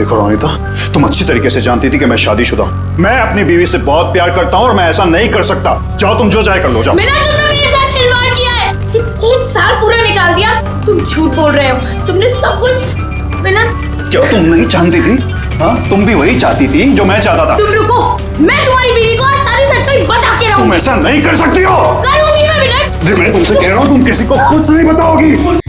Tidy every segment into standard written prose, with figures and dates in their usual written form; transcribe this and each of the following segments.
देखो रोनिता, तुम अच्छी तरीके से जानती थी कि मैं शादीशुदा हूँ। मैं अपनी बीवी से बहुत प्यार करता हूँ और मैं ऐसा नहीं कर सकता। जाओ, तुम जो चाहे कर लो, जाओ। मिलन, तुमने मेरे साथ खिलवाड़ किया है। एक साल पूरा निकाल दिया। तुम झूठ बोल रहे हो। तुमने सब कुछ। मिलन, क्या तुम नहीं जानती थी? हाँ, तुम भी वही चाहती थी जो मैं चाहता था। तुम रुको, मैं तुम्हारी बीवी को आज सारी सच्चाई बता के रहूंगी। तुम ऐसा नहीं कर सकती हो। करूंगी मैं मिलन। मैं तुमसे कह रहा हूँ, तुम किसी को कुछ नहीं बताओगी।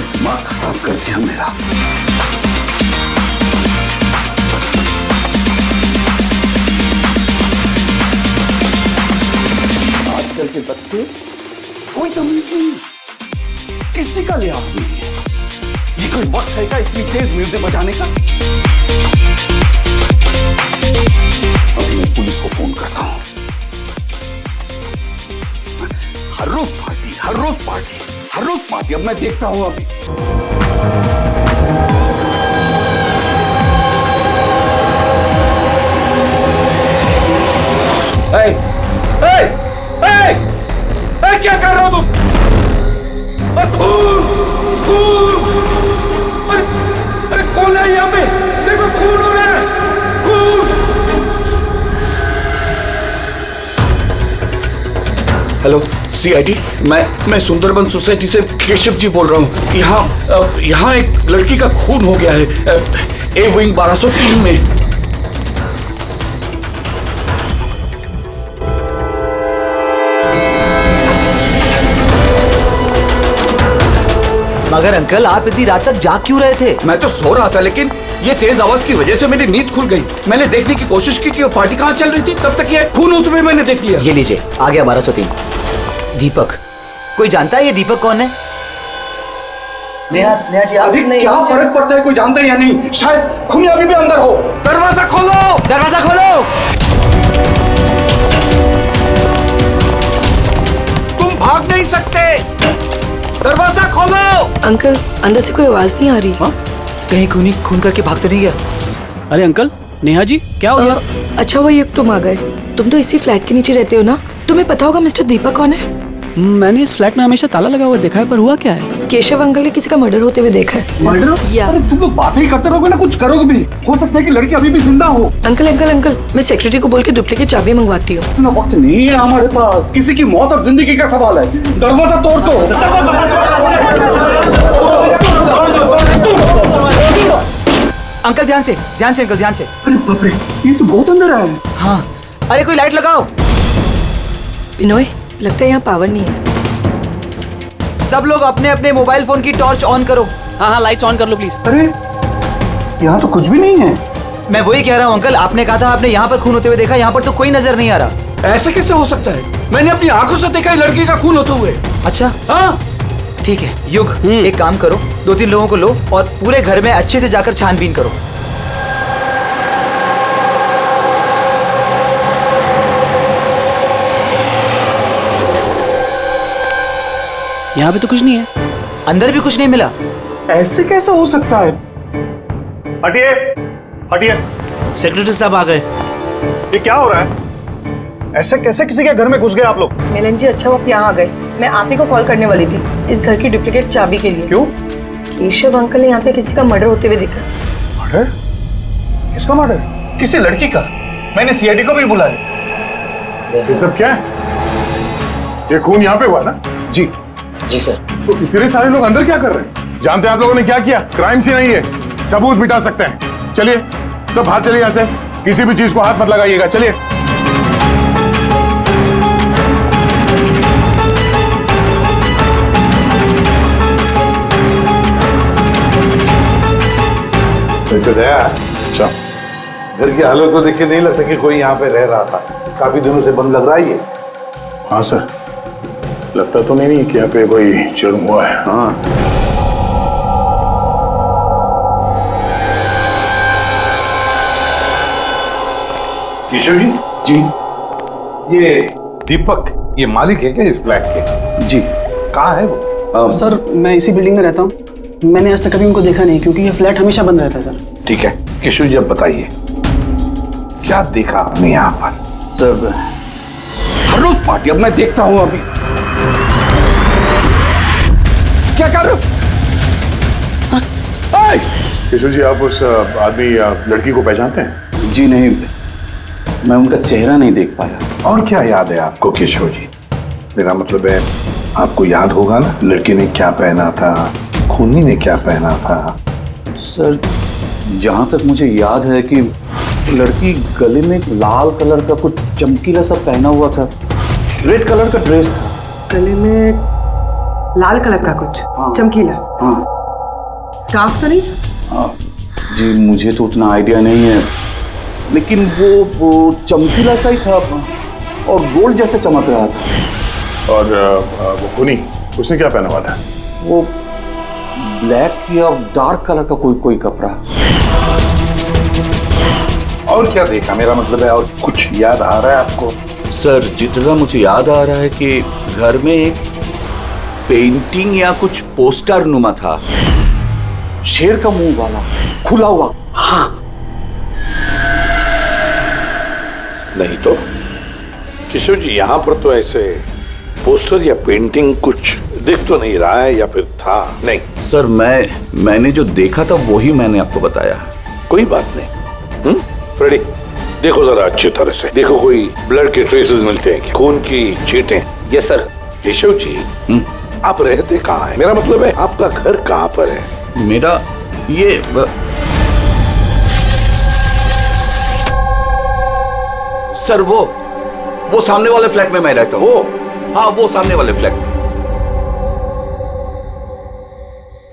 दिमाग खराब कर दिया मेरा। आजकल के बच्चे कोई तमीज नहीं, किसी का लिहाज नहीं है। ये कोई वक्त है क्या इतनी तेज म्यूजिक बजाने का? अभी मैं पुलिस को फोन करता हूं। हर रोज पार्टी, हर रोज पार्टी, हर रोज पार्टी। अब मैं देखता हूं अभी। क्या कर रहे हो तुम? खून, खून! अरे कौन है यहाँ पे? देखो खून हो रहा है, खून! हेलो सीआईडी, मैं सुंदरबन सोसाइटी से केशव जी बोल रहा हूँ। यहाँ एक लड़की का खून हो गया है, ए विंग 1203 में। मगर अंकल, आप इतनी रात तक जाग क्यों रहे थे? मैं तो सो रहा था, लेकिन ये तेज आवाज की वजह से मेरी नींद खुल गई। मैंने देखने की कोशिश की कि वो पार्टी कहाँ चल रही थी, तब तक ये खून होते हुए मैंने देख लिया। ये लीजिए, आ गया 1203। दीपक, कोई जानता है ये दीपक कौन है? नेहा जी, अभी क्या फर्क पड़ता है, कोई जानता है या नहीं? शायद खूनी अभी भी अंदर हो। दरवाजा खोलो, दरवाजा खोलो। तुम भाग नहीं सकते, दरवाजा खोलो। अंकल, अंदर से कोई आवाज नहीं आ रही। कहीं खूनी खून करके भाग तो नहीं गया? अरे अंकल, नेहा जी क्या हो गया? अच्छा हुआ तुम आ गए। तुम तो इसी फ्लैट के नीचे रहते हो ना? तुम्हें पता होगा मिस्टर दीपक कौन है? मैंने इस फ्लैट में हमेशा ताला लगा हुआ देखा है, पर हुआ क्या है? केशव अंकल ने किसी का मर्डर होते हुए देखा है। मर्डर? या अरे तुम लोग बातें ही करते रहोगे ना, कुछ करोगे भी नहीं। हो सकता है कि लड़की अभी भी जिंदा हो। अंकल, मैं सेक्रेटरी को बोल के डुप्लीकेट चाबी मंगवाती हूँ। इतना वक्त नहीं है हमारे पास, किसी की मौत और जिंदगी का सवाल है। दरवाजा तोड़ दो। अंकल ध्यान से अंकल, ध्यान से। अरे बाप रे, ये तो बहुत अंदर है। हाँ, अरे कोई लाइट लगाओ। बिनोय, लगता है यहाँ पावर नहीं है। सब लोग अपने अपने मोबाइल फोन की टॉर्च ऑन करो। हाँ, लाइट्स ऑन कर लो प्लीज। अरे यहाँ तो कुछ भी नहीं है। मैं वही कह रहा हूँ अंकल, आपने कहा था आपने यहाँ पर खून होते हुए देखा, यहाँ पर तो कोई नजर नहीं आ रहा। ऐसे कैसे हो सकता है? मैंने अपनी आंखों से देखा लड़की का खून होते हुए। अच्छा हाँ, ठीक है युग, एक काम करो, 2-3 लोगों को लो और पूरे घर में अच्छे से जाकर छानबीन करो। यहाँ पे तो कुछ नहीं है। अंदर भी कुछ नहीं मिला। ऐसे कैसे हो सकता है? हटिए, हटिए। सेक्रेटरी साहब आ गए। ये क्या हो रहा है? ऐसे कैसे किसी के घर में घुस गए आप लोग? मिलन जी, अच्छा वक्त यहाँ आ गए। मैं आप ही को कॉल करने वाली थी इस घर की डुप्लीकेट चाबी के लिए। क्यों? केशव अंकल ने यहाँ पे किसी का मर्डर होते हुए देखा। मर्डर? किसका मर्डर? किसी लड़की का। मैंने सीआईडी को भी बुलाया। ये सब क्या है? ये खून यहाँ पे हुआ ना? जी सर। तो इतने सारे लोग अंदर क्या कर रहे हैं? जानते हैं आप लोगों ने क्या किया? क्राइम सीन नहीं है, सबूत मिटा सकते हैं। चलिए सब बाहर चलिए यहाँ से, किसी भी चीज को हाथ मत लगाइएगा। चलिए। वैसे दया, अच्छा, घर की हालत को देख के नहीं लगता कि कोई यहाँ पे रह रहा था। काफी दिनों से बंद लग रहा है ये। हाँ सर, लगता तो नहीं कि यहाँ पे कोई जुर्म हुआ है। हाँ, केशव जी। जी ये दीपक, ये मालिक है क्या इस फ्लैट के? जी। कहाँ है वो? सर मैं इसी बिल्डिंग में रहता हूँ। मैंने आज तक कभी उनको देखा नहीं क्योंकि ये फ्लैट हमेशा बंद रहता है सर। ठीक है केशव जी, अब बताइए क्या देखा आपने यहाँ पर? सर हर रोज पार्टी, अब मैं देखता हूँ अभी। क्या कर रहे हो? केशव जी, आप उस आदमी या लड़की को पहचानते हैं? जी नहीं, मैं उनका चेहरा नहीं देख पाया। और क्या याद है आपको केशव जी? मेरा मतलब है आपको याद होगा ना, लड़की ने क्या पहना था, खूनी ने क्या पहना था? सर जहां तक मुझे याद है कि लड़की गले में एक लाल कलर का कुछ चमकीला सा पहना हुआ था, रेड कलर का ड्रेस था। गले में लाल कलर का कुछ चमकीला? हाँ स्कार्फ तो नहीं? जी मुझे तो उतना आइडिया नहीं है, लेकिन वो चमकीला सा ही था और गोल्ड जैसा चमक रहा था। और वो खूनी, उसने क्या पहना हुआ था? वो ब्लैक या डार्क कलर का कोई कपड़ा। और क्या देखा? मेरा मतलब है और कुछ याद आ रहा है आपको? सर जितना मुझे याद आ रहा है कि घर में एक पेंटिंग या कुछ पोस्टर नुमा था, शेर का मुंह वाला, खुला हुआ। हाँ नहीं तो केशव जी, यहाँ पर तो ऐसे पोस्टर या पेंटिंग कुछ दिख तो नहीं रहा है, या फिर था? नहीं सर मैंने जो देखा था वही मैंने आपको बताया। कोई बात नहीं। फ्रेडी देखो जरा अच्छी तरह से देखो, कोई ब्लड के ट्रेसेस मिलते हैं क्या? खून की छींटें? Yes sir. केशव जी आप रहते कहाँ हैं? मेरा मतलब है आपका घर कहाँ पर है? मेरा ये सर वो सामने वाले फ्लैट में मैं रहता हूँ। हाँ वो सामने वाले फ्लैट में।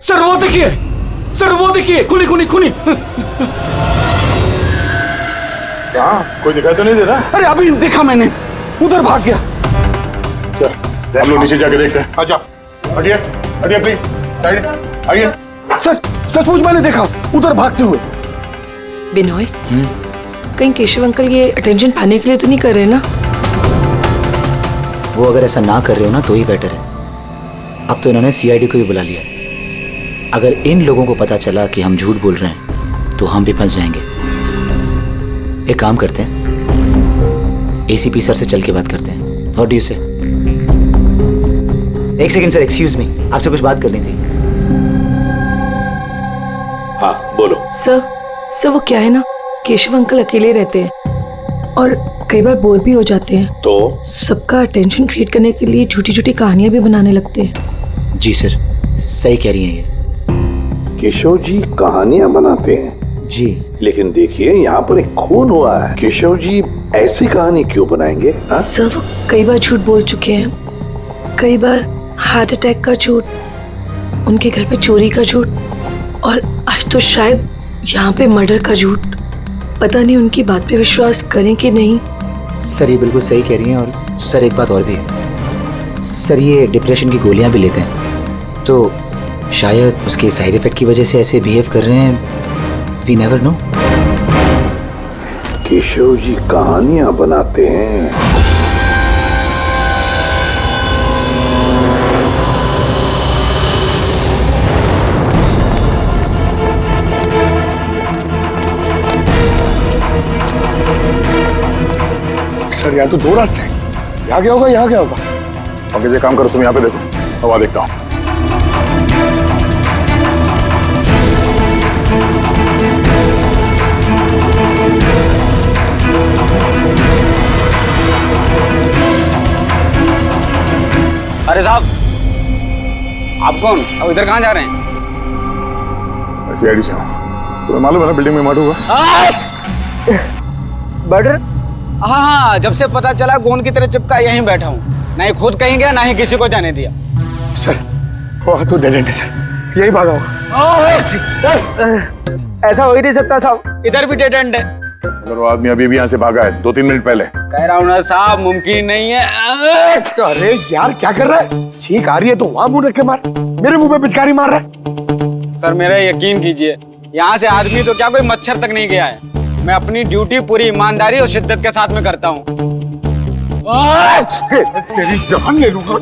सर वो देखिए खुली। कहाँ? कोई दिखाई तो नहीं दे रहा? अरे अभी देखा मैंने, उधर भाग गया। सर हम लोग नीचे जाके देखते हैं। आ जाओ, हटिए प्लीज, साइड आइए। सर सचमुच मैंने देखा उधर भागते हुए। बिनोय कहीं केशव अंकल ये अटेंशन पाने के लिए तो नहीं कर रहे ना? वो अगर ऐसा ना कर रहे हो ना तो ही बेटर है। अब तो इन्होंने सीआईडी को भी बुला लिया है। अगर इन लोगों को पता चला कि हम झूठ बोल रहे हैं तो हम भी फंस जाएंगे। एक काम करते हैं, एसीपी सर से चल के बात करते हैं। व्हाट डू यू से? एक सेकंड सर, एक्सक्यूज मी, आपसे कुछ बात करनी थी। हाँ बोलो। सर वो क्या है ना, केशव अंकल अकेले रहते हैं और कई बार बोर भी हो जाते हैं, तो सबका अटेंशन क्रिएट करने के लिए झूठी झूठी कहानियां भी बनाने लगते हैं। जी सर, सही कह रही हैं ये। केशव जी कहानियां बनाते हैं? जी लेकिन देखिए यहाँ पर एक खून हुआ है, केशव जी ऐसी कहानी क्यों बनाएंगे? सर वो कई बार झूठ बोल चुके हैं, कई बार हार्ट अटैक का झूठ, उनके घर पे चोरी का झूठ, और आज तो शायद यहाँ पे मर्डर का झूठ। पता नहीं उनकी बात पे विश्वास करें कि नहीं। सर ये बिल्कुल सही कह रही हैं। और सर एक बात और भी है, सर ये डिप्रेशन की गोलियां भी लेते हैं, तो शायद उसके साइड इफेक्ट की वजह से ऐसे बिहेव कर रहे हैं। We never know. Keshav ji कहानियां बनाते हैं? सर यहाँ तो दो रास्ते हैं, यहाँ क्या होगा यहाँ क्या होगा? और किसी काम करो, तुम यहाँ पे देखो, हवा देखता हूँ। अरे साहब, आप कौन? अब इधर कहाँ जा रहे हैं? सीआईडी से हूँ। तुम्हें मालूम है ना बिल्डिंग में मर्डर हुआ? मर्डर? हाँ, जब से पता चला गोंद की तरह चिपका यहीं बैठा हूँ। ना ही खुद कहीं गया, ना ही किसी को जाने दिया। सर वो तो डेड एंड है सर, यही भागा होगा। ऐसा हो ही नहीं सकता साहब, इधर भी डेड एंड है। अगर वो आदमी अभी भी यहाँ से भागा है 2-3 मिनट पहले। कह रहा हूँ ना साहब, मुमकिन नहीं है। अरे यार क्या कर रहा है? छींक आ रही है तो वहां मुंह रख के मार, मेरे मुंह पे पिचकारी मार रहा है। सर मेरा यकीन कीजिए, यहाँ से आदमी तो क्या कोई मच्छर तक नहीं गया है। मैं अपनी ड्यूटी पूरी ईमानदारी और शिद्दत के साथ में करता हूँ। तेरी जान ले लूंगा।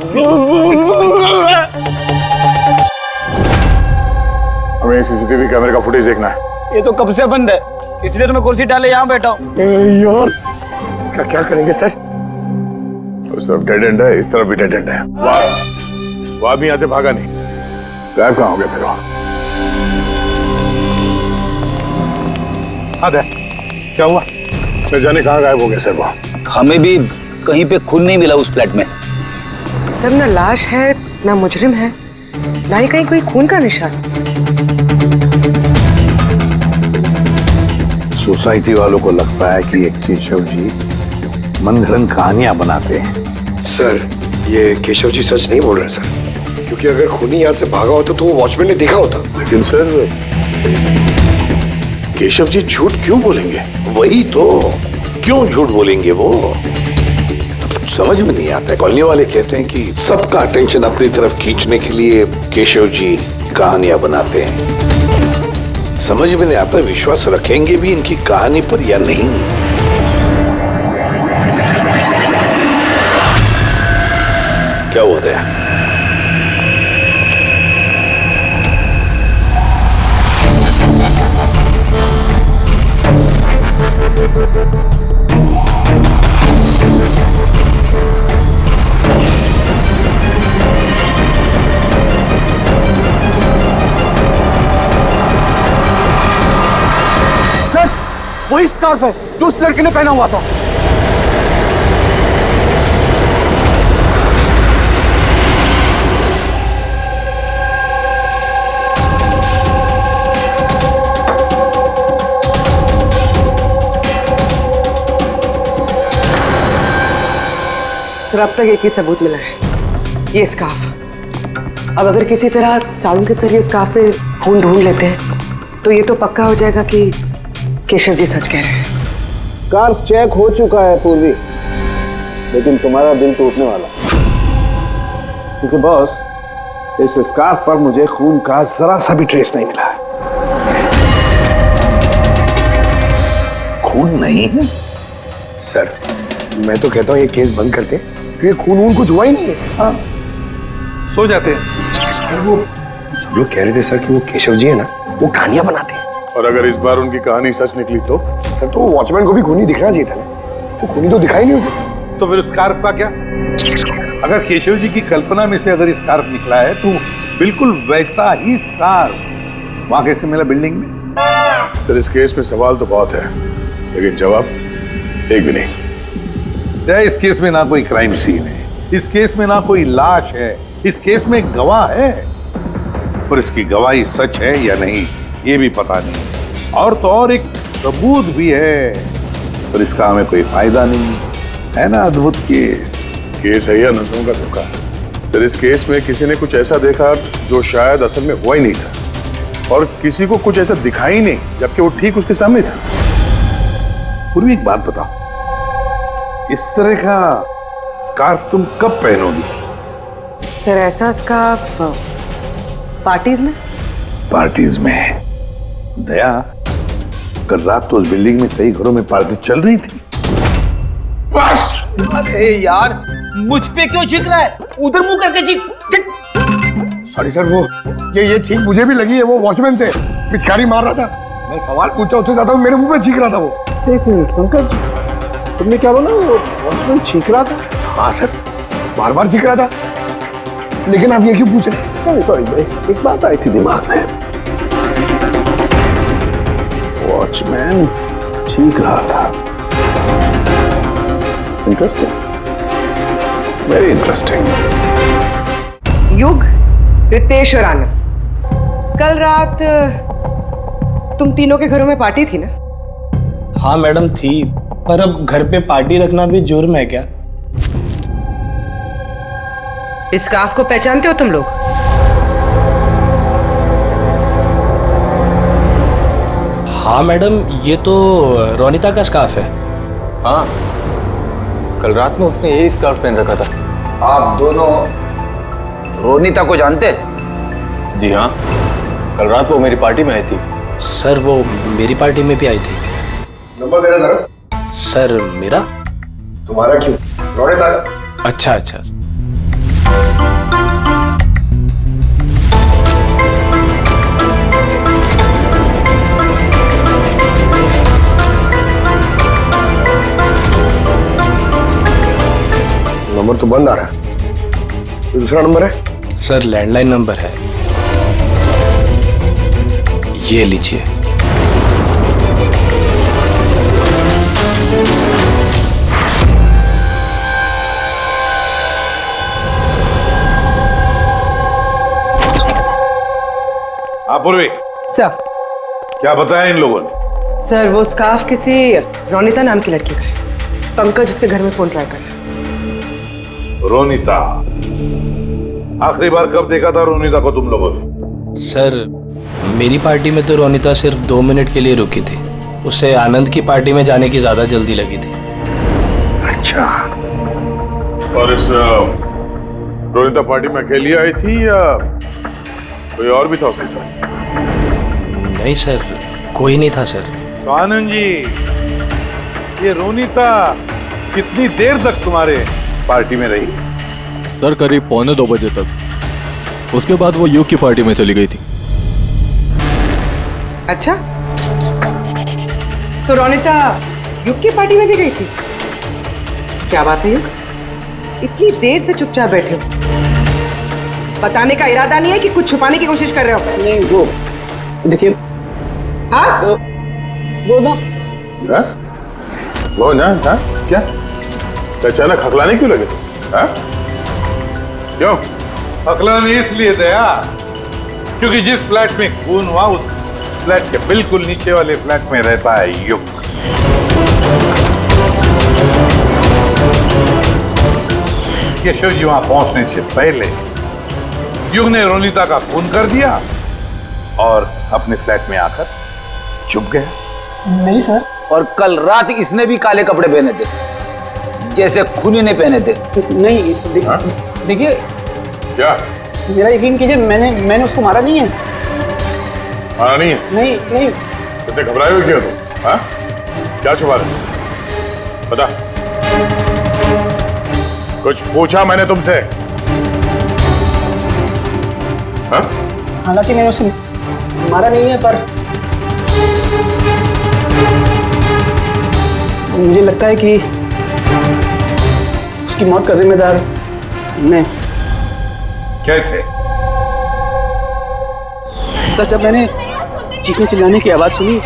हमें सीसीटीवी कैमरे का फुटेज देखना है। ये तो कब से बंद है, इसलिए तो मैं कुर्सी डाले यहाँ बैठा हूँ। यार इसका क्या करेंगे सर? उस तरफ डेड एंड है, इस तरफ भी डेड एंड है। वो आदमी यहाँ से भागा नहीं, गायब कहाँ हो गया फिर? हाँ दे, क्या हुआ? न जाने कहाँ गायब हो गया सर वो। हमें भी कहीं पे खून नहीं मिला उस फ्लैट में। सर ना लाश है ना मुजरिम है, ना ही कहीं कोई खून का निशान। सोसाइटी वालों को लगता है कि ये केशव जी मन घड़ंग कहानियां बनाते हैं। सर ये केशव जी सच नहीं बोल रहे सर, क्योंकि अगर खूनी यहाँ से भागा होता तो वो वॉचमैन ने देखा होता। लेकिन सर केशव जी झूठ क्यों बोलेंगे? वही तो, क्यों झूठ बोलेंगे वो? समझ में नहीं आता है। कॉलोनी वाले कहते हैं कि सबका अटेंशन अपनी तरफ खींचने के लिए केशव जी कहानियां बनाते हैं। समझ में नहीं आता विश्वास रखेंगे भी इनकी कहानी पर या नहीं। क्या हुआ था? वही स्कार्फ है जो उस लड़के ने पहना हुआ था। सर अब तक एक ही सबूत मिला है, ये स्कार्फ। अब अगर किसी तरह साउंड के जरिए स्कार्फ पे खून ढूंढ लेते हैं तो ये तो पक्का हो जाएगा कि केशव जी सच कह रहे हैं। स्कार्फ चेक हो चुका है पूर्वी, लेकिन तुम्हारा दिल टूटने वाला, क्योंकि बॉस इस स्कार्फ पर मुझे खून का जरा सा भी ट्रेस नहीं मिला है। खून नहीं है? सर मैं तो कहता हूँ ये केस बंद करते, क्योंकि खून वून कुछ हुआ ही नहीं है। हाँ सो जाते हैं। सर वो सब लोग कह रहे थे सर कि वो केशव जी है ना, वो कहानियां बनाते हैं। और अगर इस बार उनकी कहानी सच निकली तो? सर तो वॉचमैन को भी खूनी दिखना चाहिए था ना, वो खूनी तो दिखाई नहीं उसे। तो फिर स्कार्फ का क्या? अगर केशव जी की कल्पना में से अगर स्कार्फ निकला है तो बिल्कुल वैसा ही स्कार्फ वहां कैसे मिला बिल्डिंग में? सर इस केस में सवाल तो बहुत है, लेकिन जवाब एक भी नहीं। इस केस में ना कोई क्राइम सीन है, इस केस में ना कोई लाश है, इस केस में एक गवाह है, पर इसकी गवाही सच है या नहीं ये भी पता नहीं। और तो और एक सबूत भी है, पर इसका हमें कोई फायदा नहीं है ना। अद्भुत केस है या नजरों का धोखा? सर इस केस में किसी ने कुछ ऐसा देखा जो शायद असल में हुआ ही नहीं था, और किसी को कुछ ऐसा दिखा ही नहीं जबकि वो ठीक उसके सामने था। पूर्वी एक बात बताओ, इस तरह का स्कार्फ तुम कब पहनोगी? सर ऐसा स्कार्फ पार्टीज में? पार्टीज में? दया, कल रात तो उस बिल्डिंग में कई घरों में पार्टी चल रही थी। बस! अरे यार मुझ पे क्यों चीख रहा है? उधर मुंह करके चीख। सॉरी सर, वो ये चीख मुझे भी लगी है, वो वॉचमैन से पिचकारी मार रहा था। मैं सवाल पूछता उससे ज्यादा मेरे मुंह पे चीख रहा था वो। एक मिनट पंकज, तुमने क्या बोला? वो वॉचमैन चीख रहा था? हाँ सर, बार बार चीख रहा था, लेकिन आप ये क्यों पूछ रहे हैं? सॉरी, एक बात आई थी दिमाग में। वॉचमैन चीख रहा था। Interesting, very interesting. युग, रितेश और आनंद, कल रात तुम तीनों के घरों में पार्टी थी ना? हाँ मैडम थी, पर अब घर पे पार्टी रखना भी जुर्म है क्या? इस स्कार्फ को पहचानते हो तुम लोग? हाँ मैडम, ये तो रोनिता का स्कार्फ है। हाँ, कल रात में उसने यही स्कार्फ पहन रखा था। आप दोनों रोनिता को जानते? जी हाँ, कल रात वो मेरी पार्टी में आई थी। सर वो मेरी पार्टी में भी आई थी। नंबर देना जरा। सर मेरा? तुम्हारा क्यों? रोनिता का। अच्छा अच्छा। नंबर तो बंद आ रहा है। दूसरा नंबर है? सर लैंडलाइन नंबर है, ये लीजिए। पूर्वी सर। क्या बताया इन लोगों ने? सर वो स्कार्फ किसी रोनिता नाम की लड़की का है। पंकज उसके घर में फोन ट्राई कर रहा है। रोनिता? आखिरी बार कब देखा था रोनिता को तुम लोगों ने? सर मेरी पार्टी में तो रोनिता सिर्फ 2 मिनट के लिए रुकी थी, उसे आनंद की पार्टी में जाने की ज्यादा जल्दी लगी थी। अच्छा। और इस रोनिता पार्टी में अकेली आई थी या कोई और भी था उसके साथ? नहीं सर, कोई नहीं था सर। तो आनंद जी, ये रोनिता कितनी देर तक तुम्हारे पार्टी में रही? सर करीब 1:45 बजे तक। उसके बाद वो युग की पार्टी में चली गई थी। अच्छा, तो रोनिता युग की पार्टी में भी गई थी? क्या बात है युग, इतनी देर से चुपचाप बैठे हो? बताने का इरादा नहीं है कि कुछ छुपाने की कोशिश कर रहे हो? नहीं वो देखिए। हाँ? वो ना वो ना हाँ? क्या अचानक हकलाने क्यों लगे? हाँ? क्यों हकलाने? इसलिए दया क्योंकि जिस फ्लैट में खून हुआ उस फ्लैट के बिल्कुल नीचे वाले फ्लैट में रहता है युग। केशव जी वहां पहुंचने से पहले युग ने रोनिता का खून कर दिया और अपने फ्लैट में आकर छुप गया। नहीं सर। और कल रात इसने भी काले कपड़े पहने थे, जैसे खूनी ने पहने थे। नहीं देखिए। क्या? मेरा यकीन कीजिए, मैंने उसको मारा नहीं है। मारा नहीं है? नहीं नहीं। इतने घबराए हुए क्यों तुम? हाँ? क्या छुपा रहे? बता। कुछ पूछा मैंने तुमसे? हाँ? हालांकि मैंने उसे मारा नहीं है, पर मुझे लगता है कि उसकी मौत का जिम्मेदार मैं। कैसे? सर जब मैंने चीखने चिल्लाने की आवाज सुनी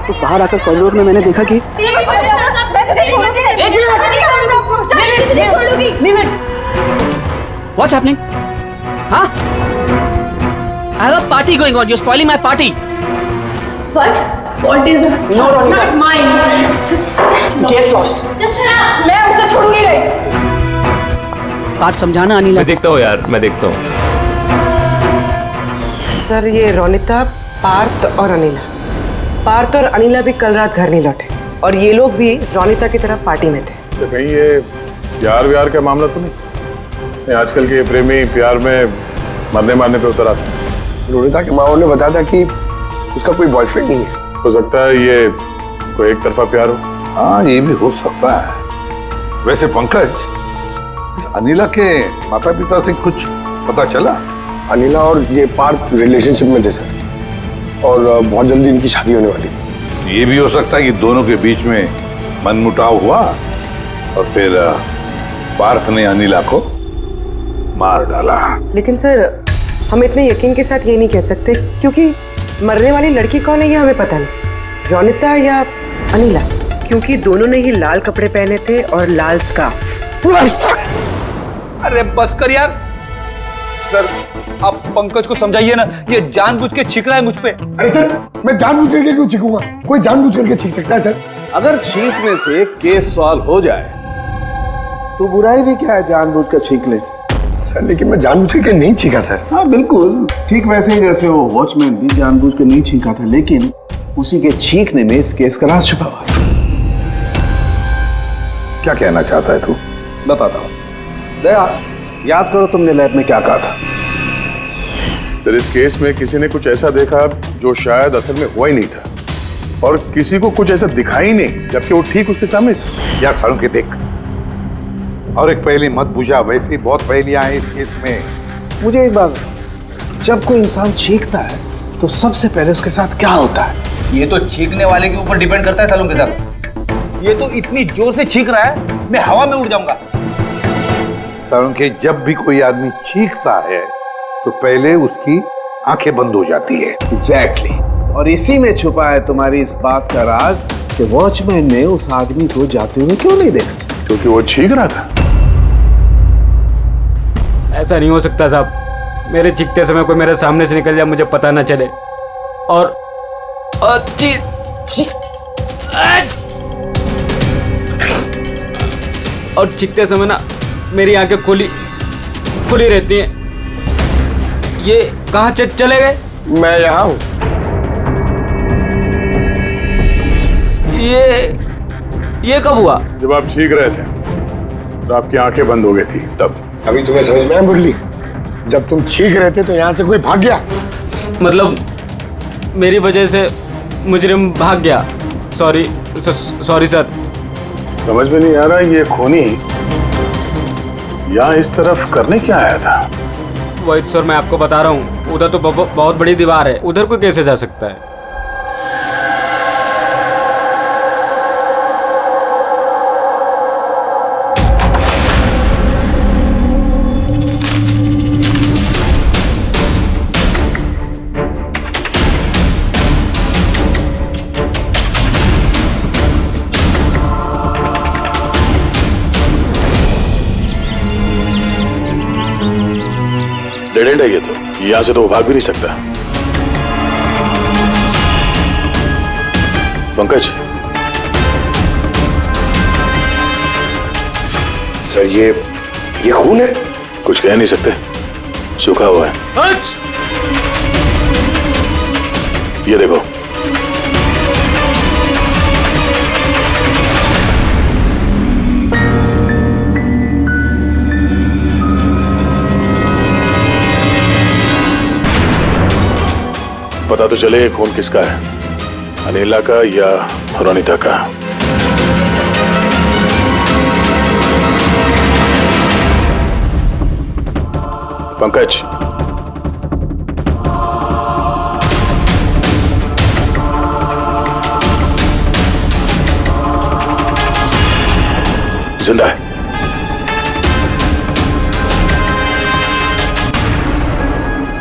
तो बाहर आकर कॉरिडोर में मैंने देखा कि What's happening? Huh? I have a party going on. You're spoiling my party. But fault is No, Ronika. not mine. Just Get lost. Just shut up. मैं उसे छोड़ूंगी नहीं। बात समझाना अनिला। मैं देखता हूँ यार, मैं देखता हूँ। सर ये रोनिता, पार्थ और अनिला। पार्थ और अनिला भी कल रात घर नहीं लौटे और ये लोग भी रोनिता की तरफ पार्टी में थे। तो कहीं ये प्यार व्यार का मामला तो नहीं? आजकल के प्रेमी प्यार में मरने मारने पे उतर आते हैं। रोनिता के माँ ने बताया था कि उसका कोई बॉयफ्रेंड नहीं है। हो सकता है ये कोई एक तरफा प्यार हो। हाँ ये भी हो सकता है। वैसे पंकज, इस अनिला के माता पिता से कुछ पता चला? अनिला और ये पार्थ रिलेशनशिप में थे सर, और बहुत जल्दी इनकी शादी होने वाली थी। ये भी हो सकता है कि दोनों के बीच में मनमुटाव हुआ और फिर पार्थ ने अनिला को मार डाला। लेकिन सर हम इतने यकीन के साथ ये नहीं कह सकते क्योंकि मरने वाली लड़की कौन है ये हमें पता नहीं, रोनिता या अनिला, क्योंकि दोनों ने ही लाल कपड़े पहने थे और लाल स्कार्फ। अरे बस कर यार। सर आप पंकज को समझाइए ना, ये जानबूझ के छींक रहा है मुझ पे। अरे सर मैं जानबूझ करके क्यों छींकूंगा? कोई जानबूझ करके छींक सकता है सर? अगर छींकने से केस सॉल्व हो जाए तो बुराई भी क्या है जानबूझ कर छींकने से? सर लेकिन मैं जानबूझ करके नहीं छींका सर। हाँ बिल्कुल ठीक वैसे ही जैसे वो वॉचमैन भी जानबूझ के नहीं छींका था, लेकिन उसी के छींकने में इस केस का राज छुपा हुआ है। क्या कहना चाहता है तू? बताता हूँ। दया, याद करो तुमने लैब में क्या कहा था? सर इस केस में किसी ने कुछ ऐसा देखा जो शायद असल में हुआ ही नहीं था, और किसी को कुछ ऐसा दिखाई नहीं जबकि वो ठीक उसके सामने था। या सालों के देख, और एक पहेली मत बुझा, वैसे ही बहुत पहेलियां हैं इस केस में। मुझे एक बात, जब कोई इंसान चीखता है तो सबसे पहले उसके साथ क्या होता है? ये तो छींकने वाले के ऊपर डिपेंड करता है सालुंके साहब। ये तो इतनी जोर से छींक रहा है, मैं हवा में उड़ जाऊंगा। सालुंके, जब भी कोई आदमी चीखता है तो पहले उसकी आंखें बंद हो जाती है। एग्जैक्टली। और इसी में छुपा है तुम्हारी इस बात का राज कि वॉचमैन ने उस आदमी को जाते हुए क्यों नहीं देखा? क्योंकि वो चीख रहा था। ऐसा नहीं हो सकता साहब, मेरे चीखते समय कोई मेरे सामने से निकल जाए, मुझे पता ना चले। और चीखते समय ना मेरी आंखें खुली रहती हैं। ये कहाँ चले गए? मैं यहाँ हूँ। ये कब हुआ? जब आप चीख रहे थे तो आपकी आंखें बंद हो गई थी तब। अभी तुम्हें समझ में आया मुरली? जब तुम चीख रहे थे तो यहाँ से कोई भाग गया। मतलब मेरी वजह से मुजरिम भाग गया। Sorry sir. समझ में नहीं आ रहा ये खूनी यहाँ इस तरफ करने क्या आया था? वही सर मैं आपको बता रहा हूँ, उधर तो बहुत बड़ी दीवार है, उधर कोई कैसे जा सकता है? डेड एंड है ये तो, यहां से तो वो भाग भी नहीं सकता। पंकज सर, ये खून है? कुछ कह नहीं सकते, सूखा हुआ है। ये देखो, पता तो चले खून किसका है, अनिला का या रोनिता का। पंकज, जिंदा है।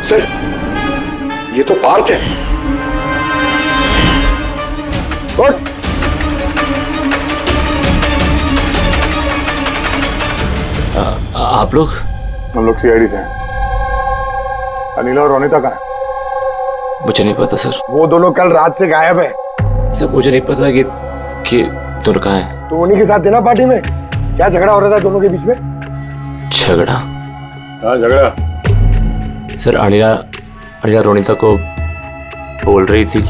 सर, ये तो पार्थ है। आप लोग? हम लोग सीआईडी से हैं। अनिला और रोनिता कहाँ है? मुझे नहीं पता सर। वो दोनों कल रात से गायब है। सर मुझे नहीं पता कि दोनों कहाँ हैं। तो उन्हीं के साथ थे ना पार्टी में? क्या झगड़ा हो रहा था दोनों के बीच में? झगड़ा? हाँ, झगड़ा। सर अनिला रोनिता को बोल रही थी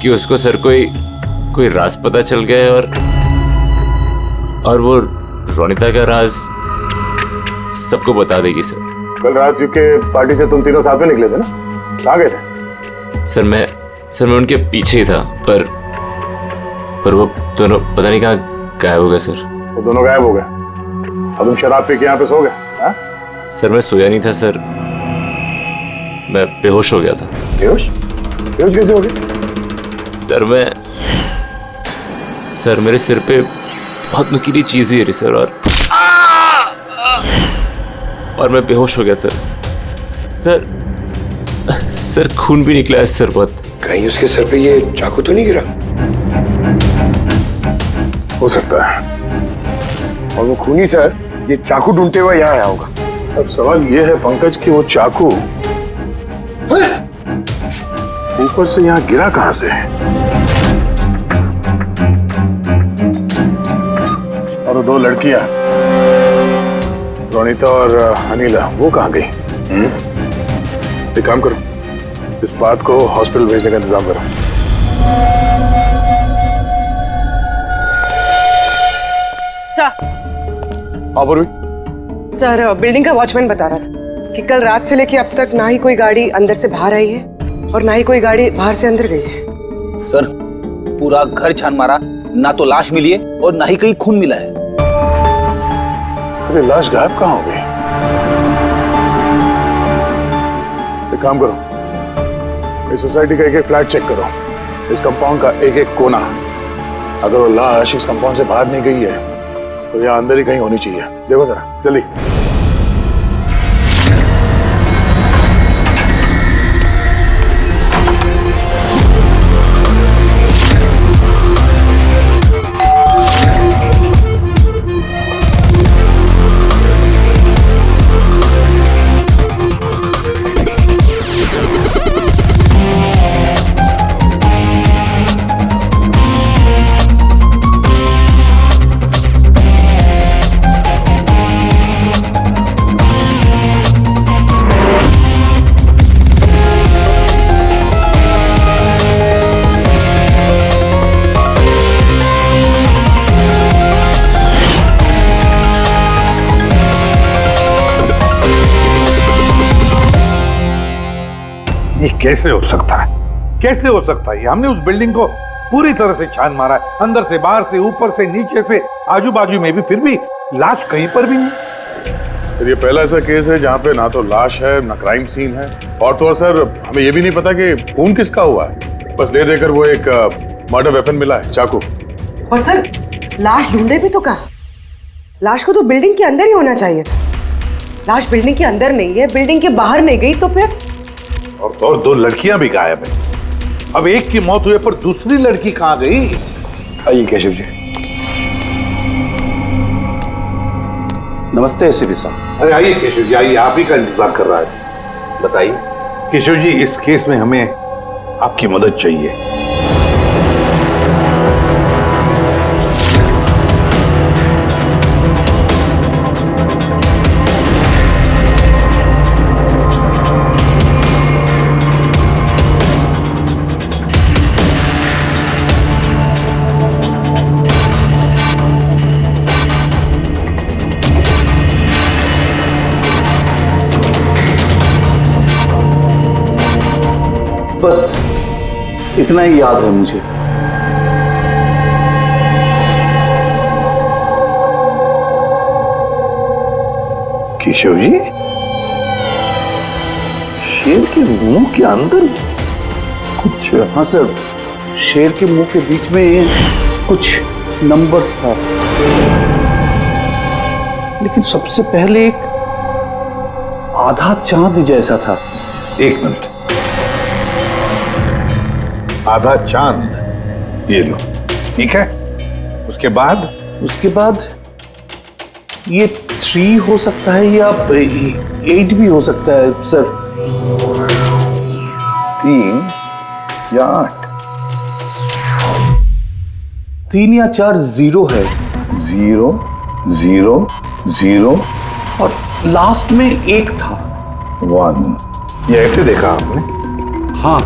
कि उसको सर कोई राज पता चल गया है और वो रोनिता का राज सबको बता देगी सर। कल रात के पार्टी से तुम तीनों साथ में निकले थे ना? कहाँ गए थे? सर मैं उनके पीछे ही था, पर वो दोनों पता नहीं कहाँ गायब हो गए सर। वो दोनों गायब हो गए और तुम शराब पी के यहाँ पे सो गए? हाँ? सर मैं सोया नहीं था सर, मैं बेहोश हो गया था। बेहोश कैसे हो गए? सर मेरे सिर पे बहुत नुकीली चीज ही रही सर, और मैं बेहोश हो गया सर। सर खून भी निकला है सर बहुत। कहीं उसके सर पे ये चाकू तो नहीं गिरा? हो सकता है। और वो खूनी सर ये चाकू ढूंढते हुए यहाँ आया होगा। अब सवाल ये है पंकज कि वो चाकू ऊपर से यहाँ गिरा कहां से? और वो दो लड़कियां रोनिता और अनिला वो कहां गई? एक काम करो, इस बात को हॉस्पिटल भेजने का इंतजाम करो। सर बिल्डिंग का वॉचमैन बता रहा था कि कल रात से लेके अब तक ना ही कोई गाड़ी अंदर से बाहर आई है और ना ही कोई गाड़ी बाहर से अंदर गई है। सर पूरा घर छान मारा, ना तो लाश मिली है और ना ही कहीं खून मिला है। अरे लाश गायब कहाँ हो गई? एक काम करो, इस सोसाइटी का एक एक फ्लैट चेक करो, इस कंपाउंड का एक एक कोना। अगर वो लाश इस कंपाउंड से बाहर नहीं गई है तो यहाँ अंदर ही कहीं होनी चाहिए। देखो जरा जल्दी। ये कैसे हो सकता है? कैसे हो सकता है? हमने उस बिल्डिंग को पूरी तरह से छान मारा है, अंदर से, बाहर से, ऊपर से, नीचे से, आजू बाजू में भी, फिर भी लाश कहीं पर भी नहीं। सर ये पहला ऐसा केस है जहाँ पे ना तो लाश है ना क्राइम सीन है, और तो और सर हमें ये भी नहीं पता कि खून किसका हुआ है। बस ले देकर वो एक मर्डर वेपन मिला है, चाकू। और सर लाश ढूंढे भी तो कहाँ? लाश को तो बिल्डिंग के अंदर ही होना चाहिए था। लाश बिल्डिंग के अंदर नहीं है, बिल्डिंग के बाहर नहीं गई तो फिर? और तो और 2 लड़कियां भी गायब है। अब एक की मौत हुई पर दूसरी लड़की कहां गई? आइए केशव जी। नमस्ते एसीपी साहब। अरे आइए केशव जी, आइए, आप ही का इंतजार कर रहा है। बताइए केशव जी, इस केस में हमें आपकी मदद चाहिए। बस इतना ही याद है मुझे। केशव जी, शेर के मुंह के अंदर कुछ? हाँ सर, शेर के मुंह के बीच में कुछ नंबर्स था, लेकिन सबसे पहले एक आधा चांद जैसा था। एक मिनट, आधा चांद, ये लो, ठीक है। उसके बाद? उसके बाद ये 3 हो सकता है या 8 भी हो सकता है सर। 3 या 8? 3 या 4 0 है। 0 0 0 और लास्ट में 1 था। 1। ये ऐसे देखा आपने? हाँ,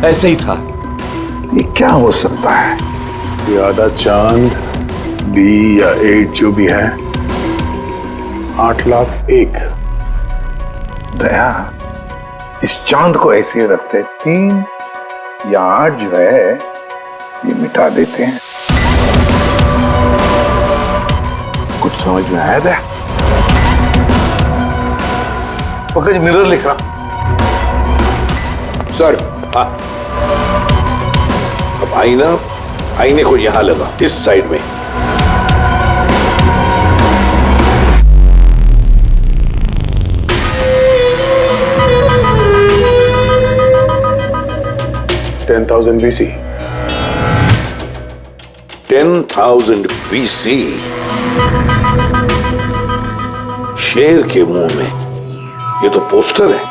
ऐसे ही था। ये क्या हो सकता है? ये आधा चांद, B या 8 जो भी है, 8,01,000। दया, इस चांद को ऐसे रखते 3 या 8 जो है ये मिटा देते हैं। कुछ समझ में आया दया? पंकज मिरर लिख रहा। सर हाँ, अब आईने को यहां लगा, इस साइड में। $10,000 BC। 10,000 BC। शेर के मुंह में, ये तो पोस्टर है।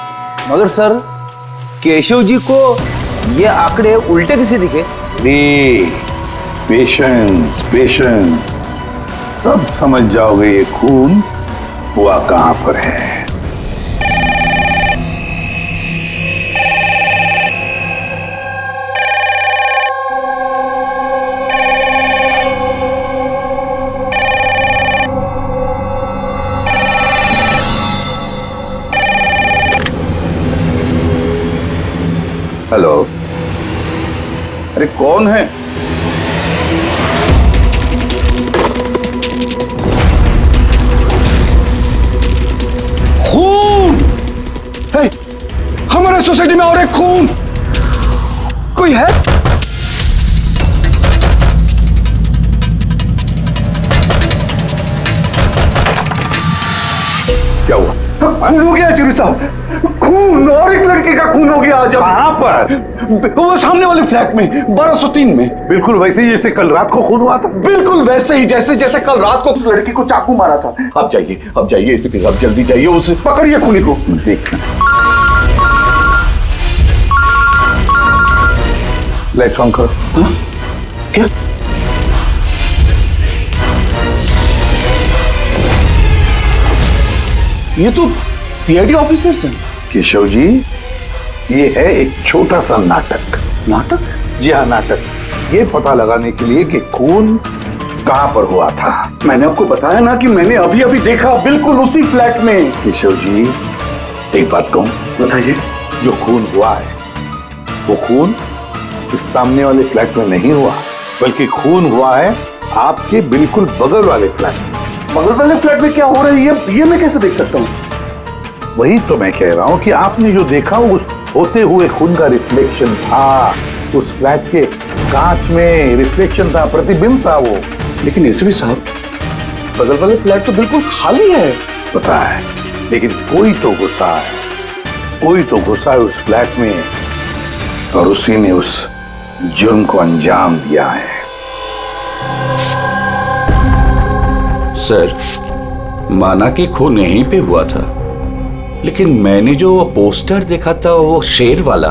मगर सर, केशव जी को ये आंकड़े उल्टे कैसे दिखे? पेशेंस पेशेंस, सब समझ जाओगे ये खून हुआ कहां पर है। हेलो, अरे कौन है? हमारे सोसाइटी में और एक खून। कोई है? क्या हुआ? खून हो गया चिरू साहब, खून, और एक लड़के का खून हो गया आज। कहां पर? वो सामने वाले फ्लैट में, 1203 में। बिल्कुल वैसे ही जैसे कल रात को खून हुआ था। बिल्कुल वैसे ही जैसे जैसे कल रात को उस लड़की को चाकू मारा था। अब जाइए इसी के साथ, जल्दी जाइए, उसे पकड़िए खूनी को। देखना, लाइट्स ऑन करो। क्या? ये तो सीआईडी ऑफिसर्स हैं। केशव जी, ये है एक छोटा सा नाटक। नाटक? जी हाँ, नाटक। ये पता लगाने के लिए कि खून कहां पर हुआ था। मैंने आपको बताया ना कि मैंने अभी अभी देखा, बिल्कुल उसी फ्लैट में। केशव जी, एक बात कहूं? बताइए। जो खून हुआ है वो खून इस सामने वाले फ्लैट में नहीं हुआ, बल्कि खून हुआ है आपके बिल्कुल बगल वाले फ्लैट में। बगल वाले फ्लैट में क्या हो रहा है ये मैं कैसे देख सकता हूँ? वही तो मैं कह रहा हूँ कि आपने जो देखा उस होते हुए खून का रिफ्लेक्शन था। उस फ्लैट के कांच में रिफ्लेक्शन था, प्रतिबिंब था वो। लेकिन एसपी साहब, बगल वाले फ्लैट तो बिल्कुल खाली है। पता है, लेकिन कोई तो घुसा है, कोई तो घुसा है उस फ्लैट में, और उसी ने उस जुर्म को अंजाम दिया है। सर, माना कि खून यहीं पे हुआ था, लेकिन मैंने जो पोस्टर देखा था वो शेर वाला,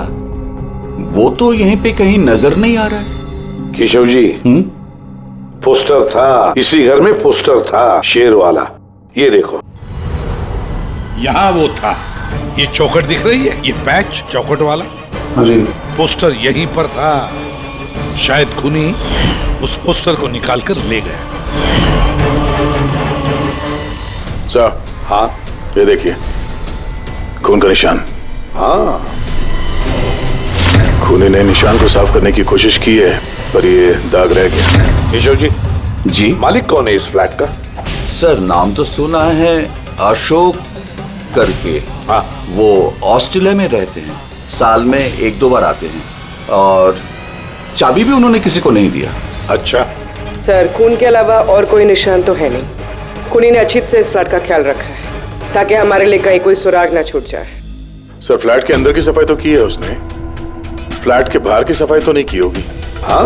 वो तो यहीं पे कहीं नजर नहीं आ रहा है। केशव जी, पोस्टर था, इसी घर में पोस्टर था शेर वाला। ये देखो, यहाँ वो था। ये चौखट दिख रही है, ये पैच चौखट वाला। अरे, पोस्टर यहीं पर था। शायद खूनी उस पोस्टर को निकालकर ले गया। सर, हाँ, ये देखिए खून का निशान। हाँ, खूनी ने निशान को साफ करने की कोशिश की है, पर ये दाग रह गया। केशव जी, जी मालिक कौन है इस फ्लैट का? सर, नाम तो सुना है, अशोक करके। हाँ, वो ऑस्ट्रेलिया में रहते हैं, साल में 1-2 बार आते हैं, और चाबी भी उन्होंने किसी को नहीं दिया। अच्छा सर, खून के अलावा और कोई निशान तो है नहीं। खूनी ने अच्छी से इस फ्लैट का ख्याल रखा है ताकि हमारे लिए कहीं कोई सुराग ना छूट जाए। सर, फ्लैट के अंदर की सफाई तो की है उसने, फ्लैट के बाहर की सफाई तो नहीं की होगी। हाँ,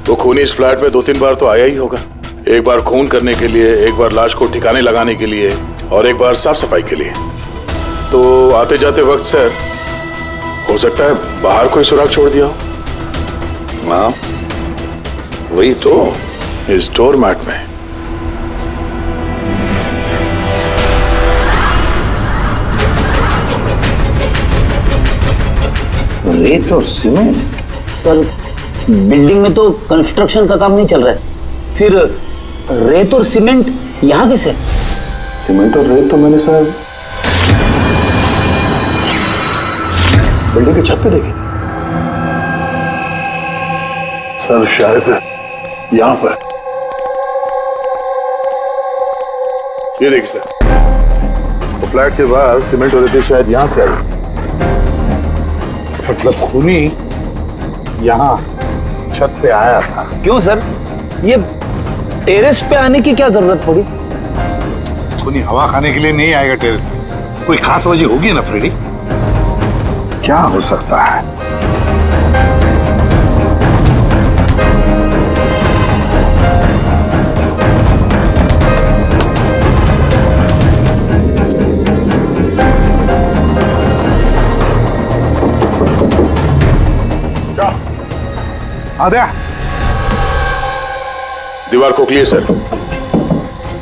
वो खूनी इस फ्लैट में 2-3 बार तो आया ही होगा। एक बार खून करने के लिए, एक बार लाश को ठिकाने लगाने के लिए, और एक बार साफ सफाई के लिए। तो आते जाते वक्त सर, हो सकता है बाहर कोई सुराग छोड़ दिया हो। हाँ, वही तो, इस डोर मैट में। रेत और सीमेंट? सर, बिल्डिंग में तो कंस्ट्रक्शन का काम नहीं चल रहा है, फिर रेत और सीमेंट यहाँ कैसे? सीमेंट और रेत तो मैंने सर बिल्डिंग की छत पे देखी सर, शायद यहां पर। ये देखिए सर, तो फ्लैट के बाहर सीमेंट और रेत शायद यहां से आई। मतलब खूनी यहाँ छत पे आया था। क्यों सर, ये टेरेस पे आने की क्या जरूरत पड़ी? खूनी हवा खाने के लिए नहीं आएगा टेरेस पे, कोई खास वजह होगी ना फ्रेडी? क्या हो सकता है? दीवार खोखली है सर,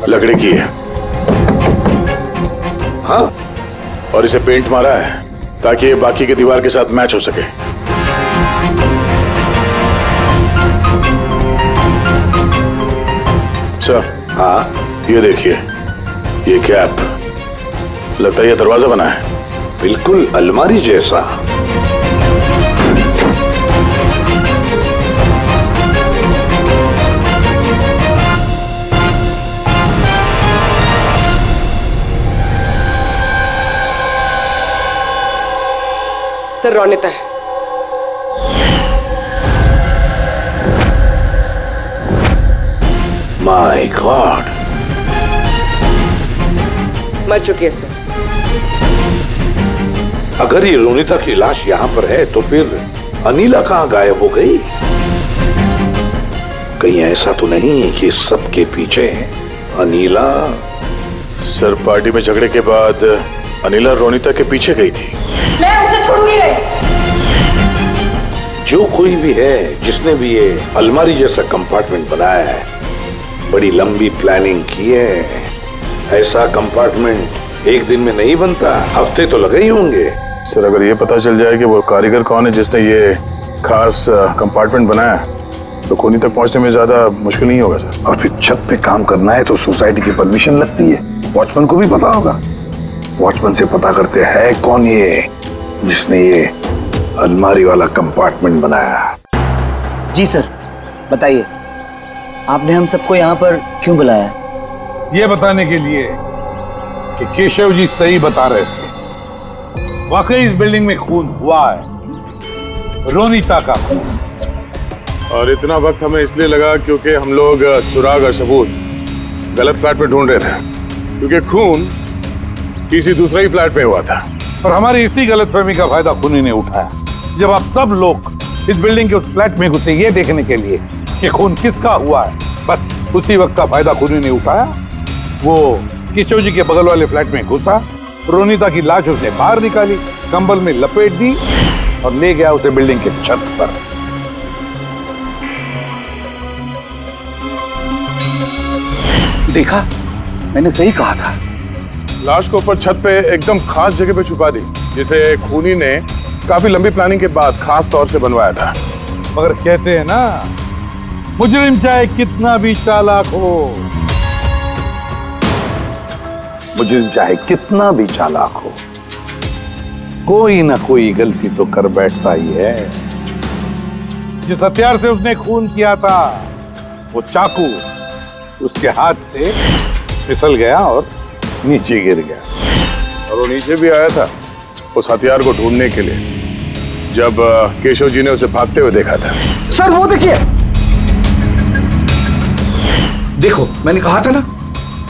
लकड़ी की है। हाँ, और इसे पेंट मारा है ताकि ये बाकी के दीवार के साथ मैच हो सके। सर, हाँ, ये देखिए, ये कैप, लगता है ये दरवाजा बना है, बिल्कुल अलमारी जैसा। सर रोनिता है। माय गॉड, मर चुकी है सर। अगर ये रोनिता की लाश यहाँ पर है तो फिर अनीला कहाँ गायब हो गई? कहीं ऐसा तो नहीं कि सबके पीछे अनीला? सर पार्टी में झगड़े के बाद अनीला रोनिता के पीछे गई थी। मैं उसे छोड़ ही रही। जो कोई भी है जिसने भी ये अलमारी जैसा कंपार्टमेंट बनाया है, बड़ी लंबी प्लानिंग की है। ऐसा कंपार्टमेंट एक दिन में नहीं बनता, हफ्ते तो लगे ही होंगे। सर अगर ये पता चल जाए कि वो कारीगर कौन है जिसने ये खास कंपार्टमेंट बनाया तो खूनी तक पहुंचने में ज्यादा मुश्किल नहीं होगा सर। और फिर छत पे काम करना है तो सोसाइटी की परमिशन लगती है। वॉचमैन को भी पता होगा। वॉचमैन से पता करते हैं कौन ये जिसने ये अलमारी वाला कंपार्टमेंट बनाया। जी सर, बताइए आपने हम सबको यहाँ पर क्यों बुलाया? ये बताने के लिए कि केशव जी सही बता रहे थे। वाकई इस बिल्डिंग में खून हुआ है, रोनिता का खून। और इतना वक्त हमें इसलिए लगा क्योंकि हम लोग सुराग और सबूत गलत फ्लैट में ढूंढ रहे थे, क्योंकि खून किसी दूसरे ही फ्लैट में हुआ था। और हमारी इसी गलतफहमी का फायदा खूनी ने उठाया। जब आप सब लोग इस बिल्डिंग के उस फ्लैट में घुसे ये देखने के लिए कि खून किसका हुआ है, बस उसी वक्त का फायदा खूनी ने उठाया। वो केशव जी के बगल वाले फ्लैट में घुसा, रोनिता की लाश उसने बाहर निकाली, कंबल में लपेट दी और ले गया उसे बिल्डिंग के छत पर। देखा, मैंने सही कहा था। लाश को ऊपर छत पे एकदम खास जगह पे छुपा दी, जिसे खूनी ने काफी लंबी प्लानिंग के बाद खास तौर से बनवाया था। मगर कहते हैं ना, मुजरिम चाहे कितना भी चालाक हो, मुजरिम चाहे कितना भी चालाक हो, कोई ना कोई गलती तो कर बैठता ही है। जिस हथियार से उसने खून किया था, वो चाकू उसके हाथ से फिसल गया और नीचे गिर गया। और वो नीचे भी आया था उस हथियार को ढूंढने के लिए, जब केशव जी ने उसे भागते हुए देखा था। सर वो देखिए, देखो मैंने कहा था ना।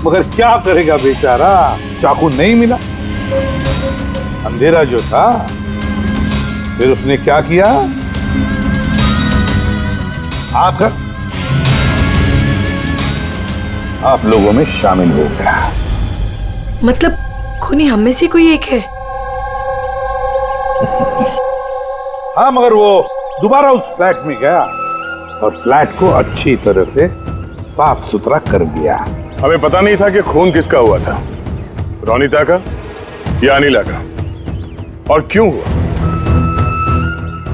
मगर क्या करेगा बेचारा, चाकू नहीं मिला, अंधेरा जो था। फिर उसने क्या किया, आकर आप लोगों में शामिल हो गया। मतलब खूनी हम में से कोई एक है? हाँ, मगर वो दोबारा उस फ्लैट में गया और फ्लैट को अच्छी तरह से साफ सुथरा कर दिया। हमें पता नहीं था कि खून किसका हुआ था, रोनिता का या अनीला का, और क्यों हुआ।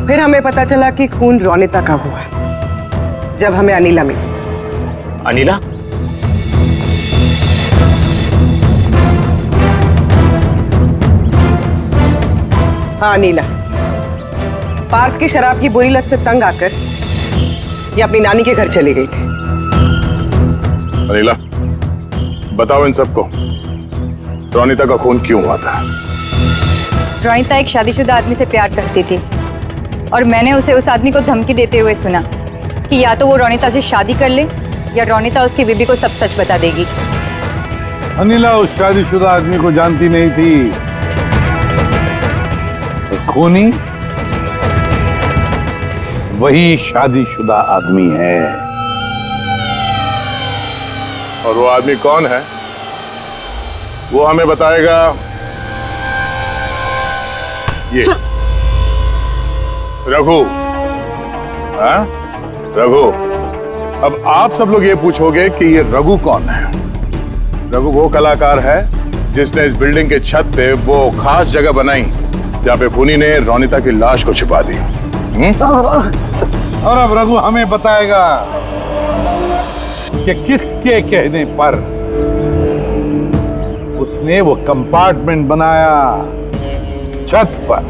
फिर हमें पता चला कि खून रोनिता का हुआ है, जब हमें अनीला मिली। अनीला? हाँ अनीला, पार्थ की शराब की बुरी लत से तंग आकर ये अपनी नानी के घर चली गई थी। अनीला, बताओ इन सबको रोनिता का खून क्यों हुआ था? रोनिता एक शादीशुदा आदमी से प्यार करती थी और मैंने उसे उस आदमी को धमकी देते हुए सुना कि या तो वो रोनिता से शादी कर ले या रोनिता उसकी बीबी को सब सच बता देगी। अनीला उस शादीशुदा आदमी को जानती नहीं थी। खूनी वही शादीशुदा आदमी है। और वो आदमी कौन है वो हमें बताएगा ये रघु। हाँ रघु, अब आप सब लोग ये पूछोगे कि ये रघु कौन है। रघु वो कलाकार है जिसने इस बिल्डिंग के छत पे वो खास जगह बनाई जहाँ पे खूनी ने रोनिता की लाश को छिपा दी। और अब रघु हमें बताएगा कि किसके कहने पर उसने वो कंपार्टमेंट बनाया छत पर।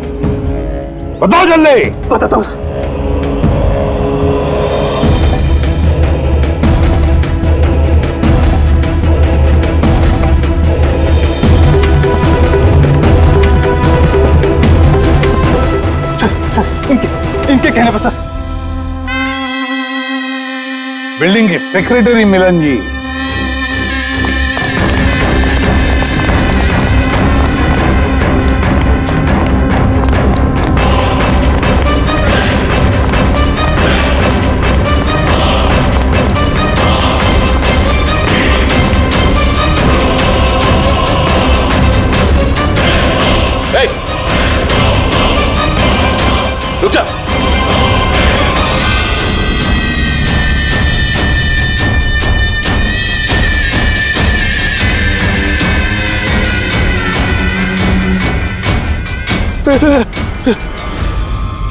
बताओ जल्दी। बताता हूं। इनके कहने पर सर। बिल्डिंग के सेक्रेटरी मिलन जी। रुक जा।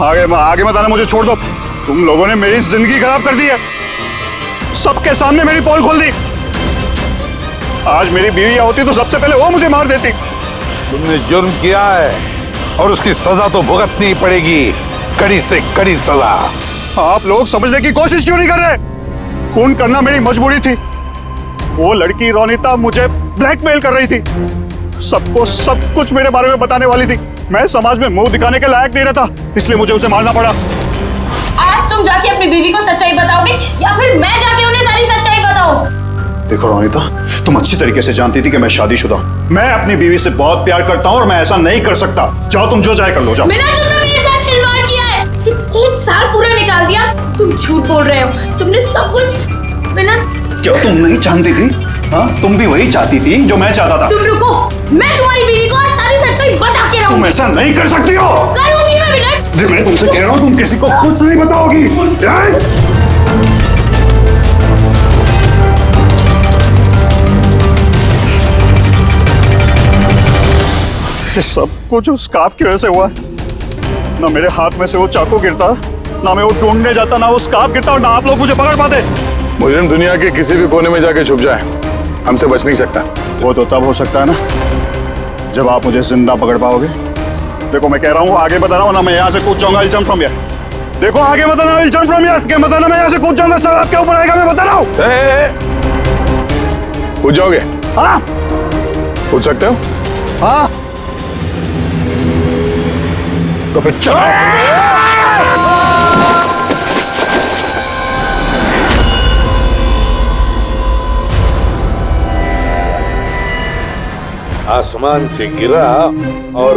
आगे मत आना, मुझे छोड़ दो। तुम लोगों ने मेरी जिंदगी खराब कर दी है, सबके सामने मेरी पोल खोल दी। आज मेरी बीवी होती तो सबसे पहले वो मुझे मार देती। तुमने जुर्म किया है और उसकी सजा तो भुगतनी पड़ेगी, कड़ी से कड़ी सजा। आप लोग समझने की कोशिश क्यों नहीं कर रहे? खून करना मेरी मजबूरी थी। वो लड़की रोनिता मुझे ब्लैकमेल कर रही थी, सबको सब कुछ मेरे बारे में बताने वाली थी। मैं समाज में मुंह दिखाने के लायक नहीं रहता, इसलिए मुझे उसे मारना पड़ा। आज तुम जाके अपनी बीवी को सच्चाई बताओगे या फिर मैं जाके उन्हें सारी सच्चाई बताऊं? देखो रोनिता, तुम अच्छी तरीके से जानती थी कि मैं शादीशुदा हूँ। मैं अपनी बीवी से बहुत प्यार करता हूँ और मैं ऐसा नहीं कर सकता। जाओ, तुम जो चाहे कर लो, जाओ। मिलन, तुमने मेरे साथ खिलवाड़ किया है। एक साल पूरा निकाल दिया। तुम झूठ बोल रहे हो, तुमने सब कुछ। मिलन, क्या तुम नहीं जानती थी? हाँ, तुम भी वही चाहती थी जो मैं चाहता था। तुम रुको, मैं तुम्हारी बीवी को आज सारी सच्चाई बता के रहूंगी। तुम ऐसा नहीं कर सकती हो। करूंगी मैं मिलन। मैं तुमसे कह रहा हूँ, तुम किसी को कुछ नहीं बताओगी। ये सब कुछ उस स्कार्फ की वजह से हुआ। ना मेरे हाथ में से वो चाकू गिरता, ना मैं वो ढूंढने जाता, ना वो स्कार्फ गिरता और ना आप लोग मुझे पकड़ पाते। मुजरिम दुनिया के किसी भी कोने में जाके छुप जाए, हमसे बच नहीं सकता। वो तो तब हो सकता है ना जब आप मुझे जिंदा पकड़ पाओगे। देखो मैं कह रहा हूँ, आगे बता रहा हूँ ना, मैं यहाँ से कूद जाऊंगा। I'll jump from here। देखो आगे बताना, I'll jump from here। क्या बताना, मैं यहाँ से कूद जाऊंगा, सब आपके ऊपर आएगा, मैं बता रहा हूँ। कूद जाओगे? हाँ, कूद सकते हो? हाँ, तो फिर चलो। आसमान से गिरा और